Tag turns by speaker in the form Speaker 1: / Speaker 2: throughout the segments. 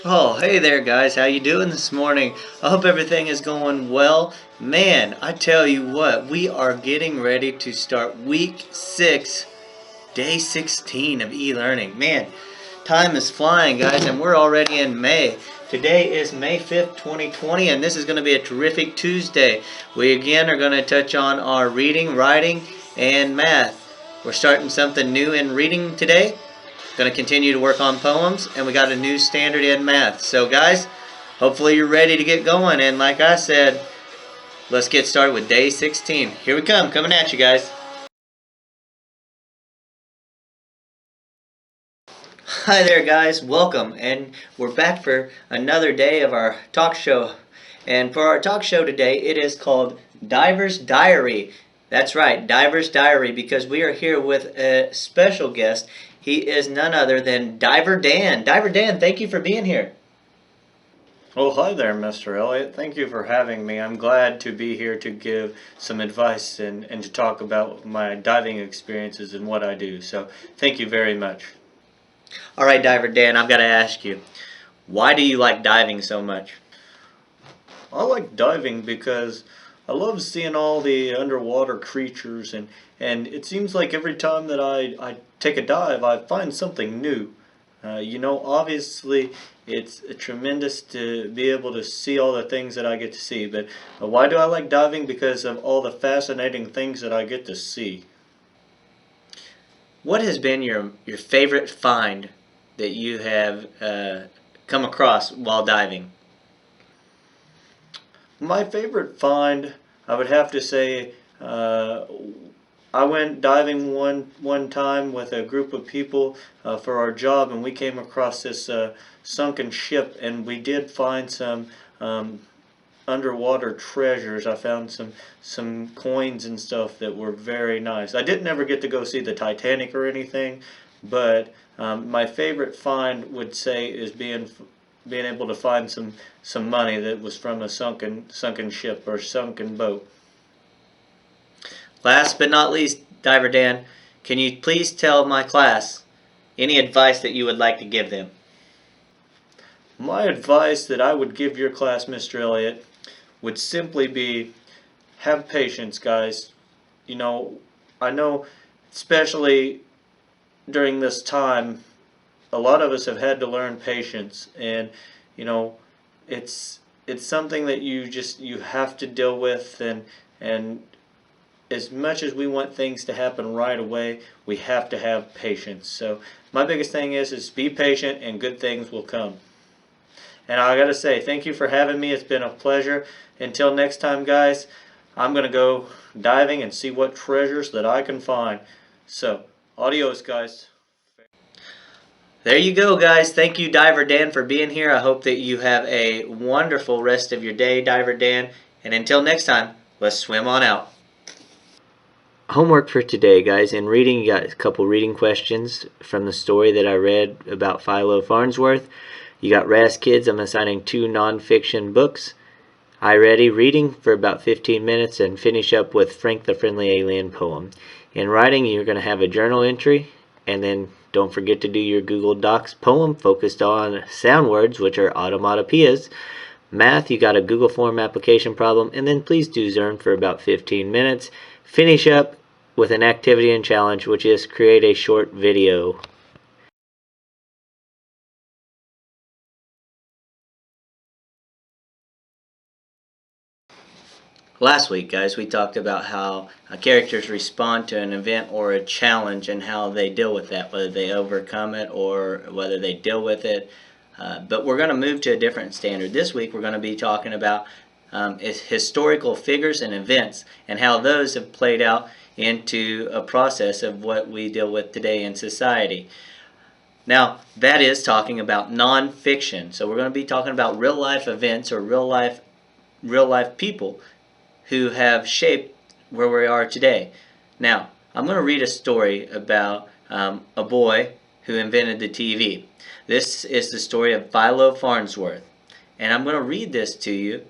Speaker 1: Oh, hey there guys. How you doing this morning? I hope everything is going well. Man, I tell you what, we are getting ready to start week 6, day 16 of e-learning. Man, time is flying, guys, and we're already in May. Today is May 5th, 2020, and this is going to be a terrific Tuesday. We again are going to touch on our reading, writing, and math. We're starting something new in reading today. Going to continue to work on poems, and we got a new standard in math. So guys, hopefully you're ready to get going, and like I said, let's get started with day 16. Here we come, coming at you guys. Hi there guys, welcome, and we're back for another day of our talk show. And for our talk show today, it is called Diver's Diary. That's right, Diver's Diary, because we are here with a special guest. He is none other than Diver Dan. Diver Dan, thank you for being here.
Speaker 2: Oh, hi there, Mr. Elliott. Thank you for having me. I'm glad to be here to give some advice and to talk about my diving experiences and what I do. So, thank you very much.
Speaker 1: All right, Diver Dan, I've got to ask you, why do you like diving so much?
Speaker 2: I like diving because I love seeing all the underwater creatures, and it seems like every time that I take a dive, I find something new. Obviously, it's tremendous to be able to see all the things that I get to see, but why do I like diving? Because of all the fascinating things that I get to see.
Speaker 1: What has been your favorite find that you have come across while diving?
Speaker 2: My favorite find, I would have to say, I went diving one time with a group of people for our job, and we came across this sunken ship, and we did find some underwater treasures. I found some coins and stuff that were very nice. I didn't ever get to go see the Titanic or anything, but my favorite find would say is being able to find some money that was from a sunken ship or sunken boat.
Speaker 1: Last but not least, Diver Dan, can you please tell my class any advice that you would like to give them?
Speaker 2: My advice that I would give your class, Mr. Elliott, would simply be have patience, guys. I know, especially during this time, a lot of us have had to learn patience, and it's something that you have to deal with, and as much as we want things to happen right away, we have to have patience. So my biggest thing is be patient, and good things will come. And I gotta say, thank you for having me. It's been a pleasure. Until next time, guys, I'm gonna go diving and see what treasures that I can find. So, adios, guys.
Speaker 1: There you go, guys. Thank you, Diver Dan, for being here. I hope that you have a wonderful rest of your day, Diver Dan. And until next time, let's swim on out. Homework for today, guys. In reading, you got a couple reading questions from the story that I read about Philo Farnsworth. You got RAS Kids. I'm assigning 2 nonfiction books. iReady reading for about 15 minutes and finish up with Frank the Friendly Alien poem. In writing, you're going to have a journal entry, and then don't forget to do your Google Docs poem focused on sound words, which are automatopoeias. Math, you got a Google Form application problem, and then please do Zern for about 15 minutes. Finish up with an activity and challenge, which is create a short video. Last week, guys, we talked about how characters respond to an event or a challenge and how they deal with that, whether they overcome it or whether they deal with it. But we're going to move to a different standard. This week, we're going to be talking about historical figures and events and how those have played out into a process of what we deal with today in society. Now, that is talking about nonfiction. So we're going to be talking about real life events or real life people who have shaped where we are today. Now, I'm going to read a story about a boy who invented the TV. This is the story of Philo Farnsworth. And I'm going to read this to you.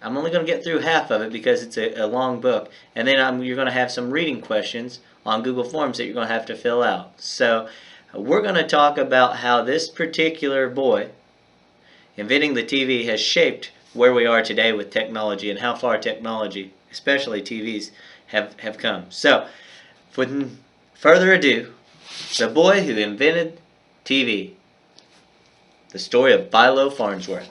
Speaker 1: I'm only going to get through half of it because it's a long book. And then you're going to have some reading questions on Google Forms that you're going to have to fill out. So We're going to talk about how this particular boy inventing the TV has shaped where we are today with technology and how far technology, especially TVs, have come. So, with further ado, the boy who invented TV. The story of Philo Farnsworth.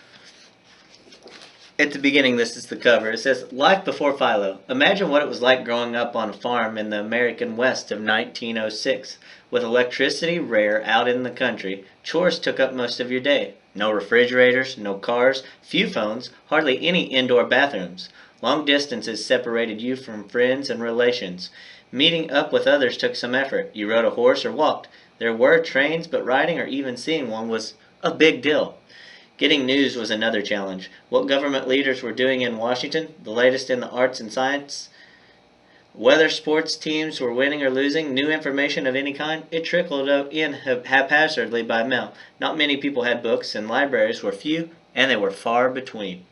Speaker 1: At the beginning, this is the cover. It says, Life before Philo. Imagine what it was like growing up on a farm in the American West of 1906. With electricity rare out in the country, chores took up most of your day. No refrigerators, no cars, few phones, hardly any indoor bathrooms. Long distances separated you from friends and relations. Meeting up with others took some effort. You rode a horse or walked. There were trains, but riding or even seeing one was a big deal. Getting news was another challenge. What government leaders were doing in Washington, the latest in the arts and science, whether sports teams were winning or losing, new information of any kind, it trickled in haphazardly by mail. Not many people had books, and libraries were few, and they were far between.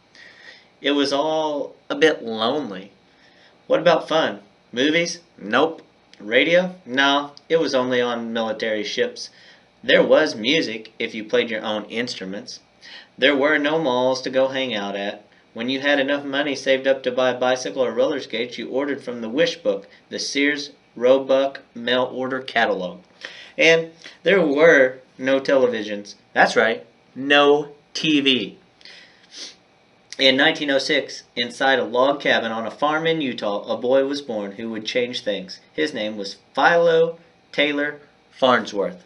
Speaker 1: It was all a bit lonely. What about fun? Movies? Nope. Radio? No, it was only on military ships. There was music, if you played your own instruments. There were no malls to go hang out at. When you had enough money saved up to buy a bicycle or roller skates, you ordered from the Wish Book, the Sears Roebuck mail order catalog. And there were no televisions. That's right, no TV. In 1906, inside a log cabin on a farm in Utah, a boy was born who would change things. His name was Philo Taylor Farnsworth.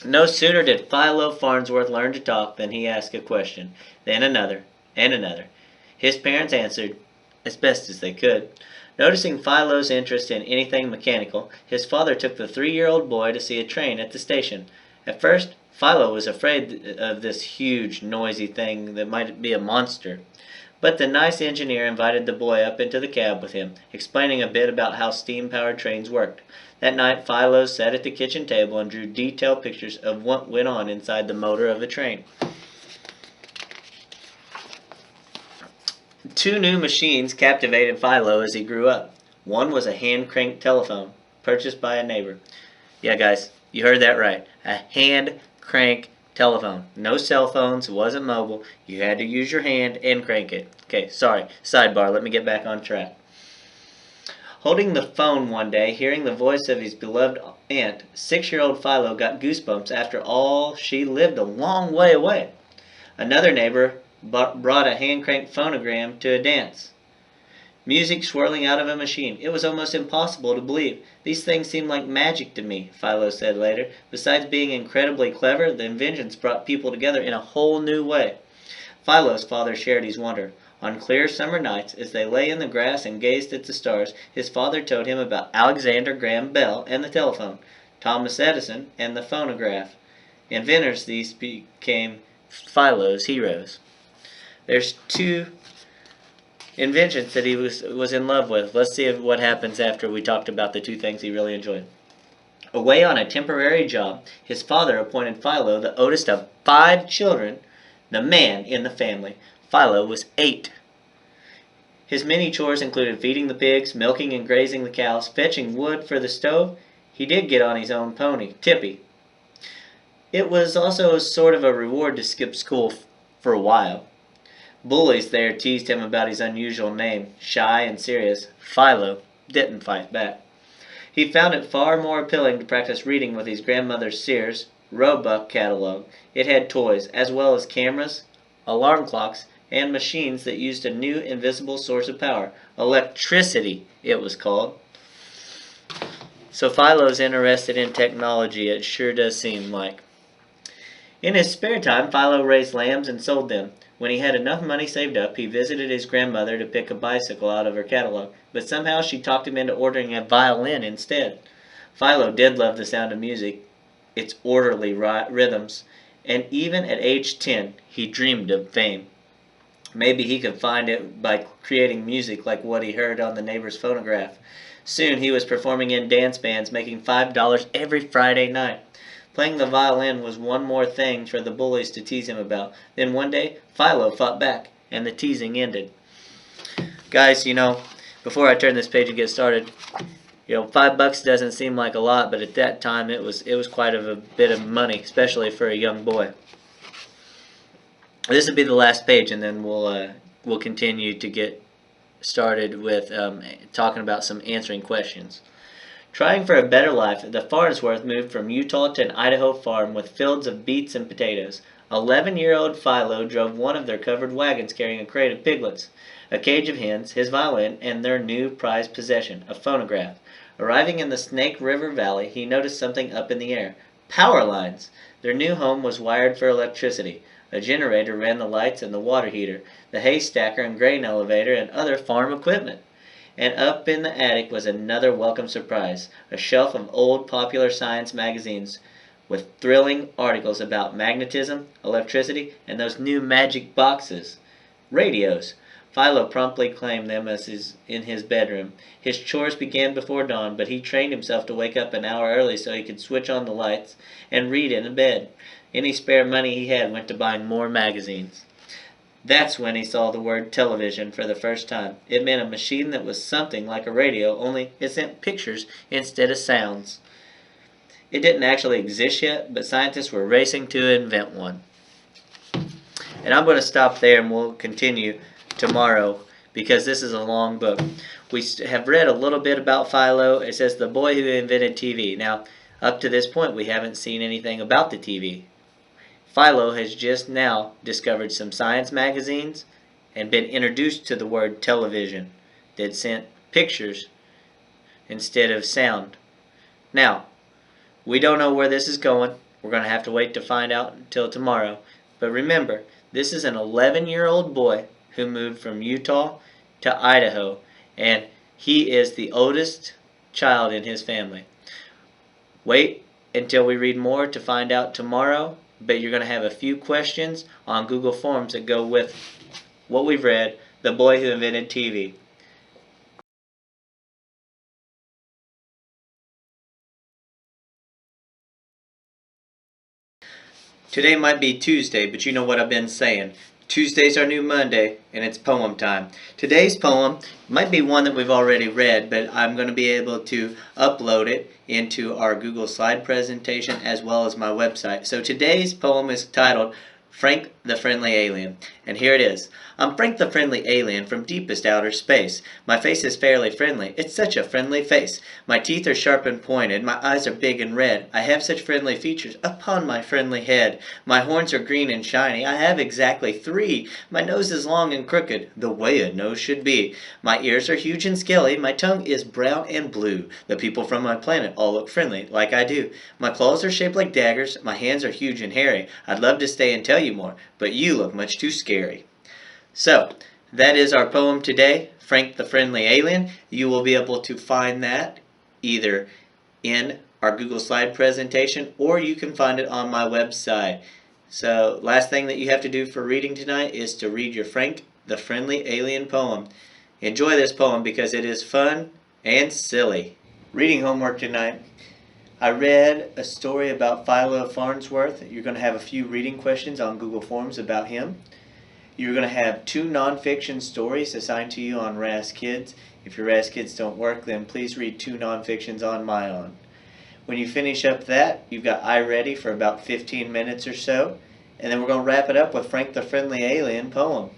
Speaker 1: No sooner did Philo Farnsworth learn to talk than he asked a question, then another, and another. His parents answered as best as they could. Noticing Philo's interest in anything mechanical, his father took the 3-year-old boy to see a train at the station. At first, Philo was afraid of this huge, noisy thing that might be a monster. But the nice engineer invited the boy up into the cab with him, explaining a bit about how steam-powered trains worked. That night, Philo sat at the kitchen table and drew detailed pictures of what went on inside the motor of a train. 2 new machines captivated Philo as he grew up. One was a hand-cranked telephone, purchased by a neighbor. Yeah, guys, you heard that right. A hand-crank telephone. No cell phones, it wasn't mobile. You had to use your hand and crank it. Okay, sorry. Sidebar, let me get back on track. Holding the phone one day, hearing the voice of his beloved aunt, 6-year-old Philo got goosebumps. After all, she lived a long way away. Another neighbor brought a hand-cranked phonogram to a dance. Music swirling out of a machine. It was almost impossible to believe. These things seemed like magic to me, Philo said later. Besides being incredibly clever, the inventions brought people together in a whole new way. Philo's father shared his wonder. On clear summer nights, as they lay in the grass and gazed at the stars, his father told him about Alexander Graham Bell and the telephone, Thomas Edison and the phonograph. Inventors, these became Philo's heroes. There's 2 inventions that he was in love with. Let's see what happens after we talked about the 2 things he really enjoyed. Away on a temporary job, his father appointed Philo the oldest of 5 children, the man in the family. Philo was 8. His many chores included feeding the pigs, milking and grazing the cows, fetching wood for the stove. He did get on his own pony, Tippy. It was also sort of a reward to skip school for a while. Bullies there teased him about his unusual name, shy and serious. Philo didn't fight back. He found it far more appealing to practice reading with his grandmother's Sears Roebuck catalog. It had toys, as well as cameras, alarm clocks, and machines that used a new invisible source of power. Electricity, it was called. So Philo's interested in technology, it sure does seem like. In his spare time, Philo raised lambs and sold them. When he had enough money saved up, he visited his grandmother to pick a bicycle out of her catalog, but somehow she talked him into ordering a violin instead. Philo did love the sound of music, its orderly rhythms, and even at age 10, he dreamed of fame. Maybe he could find it by creating music like what he heard on the neighbor's phonograph. Soon he was performing in dance bands, making $5 every Friday night. Playing the violin was one more thing for the bullies to tease him about. Then one day, Philo fought back, and the teasing ended. Guys, before I turn this page and get started, $5 doesn't seem like a lot, but at that time it was quite a bit of money, especially for a young boy. This will be the last page, and then we'll continue to get started with talking about some answering questions. Trying for a better life, the Farnsworth moved from Utah to an Idaho farm with fields of beets and potatoes. 11-year-old Philo drove one of their covered wagons carrying a crate of piglets, a cage of hens, his violin, and their new prized possession, a phonograph. Arriving in the Snake River Valley, he noticed something up in the air. Power lines! Their new home was wired for electricity. A generator ran the lights and the water heater, the hay stacker and grain elevator, and other farm equipment. And up in the attic was another welcome surprise, a shelf of old popular science magazines with thrilling articles about magnetism, electricity, and those new magic boxes. Radios. Philo promptly claimed them as in his bedroom. His chores began before dawn, but he trained himself to wake up an hour early so he could switch on the lights and read in bed. Any spare money he had went to buying more magazines. That's when he saw the word television for the first time. It meant a machine that was something like a radio, only it sent pictures instead of sounds. It didn't actually exist yet, but scientists were racing to invent one. And I'm going to stop there, and we'll continue tomorrow because this is a long book. We have read a little bit about Philo. It says the boy who invented TV. Now, up to this point, we haven't seen anything about the TV. Philo has just now discovered some science magazines and been introduced to the word television that sent pictures instead of sound. Now, we don't know where this is going. We're going to have to wait to find out until tomorrow. But remember, this is an 11-year-old boy who moved from Utah to Idaho, and he is the oldest child in his family. Wait until we read more to find out tomorrow, but you're going to have a few questions on Google Forms that go with what we've read, The Boy Who Invented TV. Today might be Tuesday, but you know what I've been saying. Tuesday's our new Monday, and it's poem time. Today's poem might be one that we've already read, but I'm going to be able to upload it into our Google slide presentation as well as my website. So today's poem is titled Frank the Friendly Alien, and here it is. I'm Frank the Friendly Alien from deepest outer space. My face is fairly friendly, it's such a friendly face. My teeth are sharp and pointed, my eyes are big and red. I have such friendly features upon my friendly head. My horns are green and shiny, I have exactly 3. My nose is long and crooked, the way a nose should be. My ears are huge and scaly, my tongue is brown and blue. The people from my planet all look friendly, like I do. My claws are shaped like daggers, my hands are huge and hairy. I'd love to stay and tell you more, but you look much too scary. So, that is our poem today, Frank the Friendly Alien. You will be able to find that either in our Google slide presentation or you can find it on my website. So, last thing that you have to do for reading tonight is to read your Frank the Friendly Alien poem. Enjoy this poem because it is fun and silly. Reading homework tonight. I read a story about Philo Farnsworth. You're going to have a few reading questions on Google Forms about him. You're going to have 2 nonfiction stories assigned to you on Raz Kids. If your Raz Kids don't work, then please read 2 nonfictions on my own. When you finish up that, you've got iReady for about 15 minutes or so. And then we're going to wrap it up with Frank the Friendly Alien poem.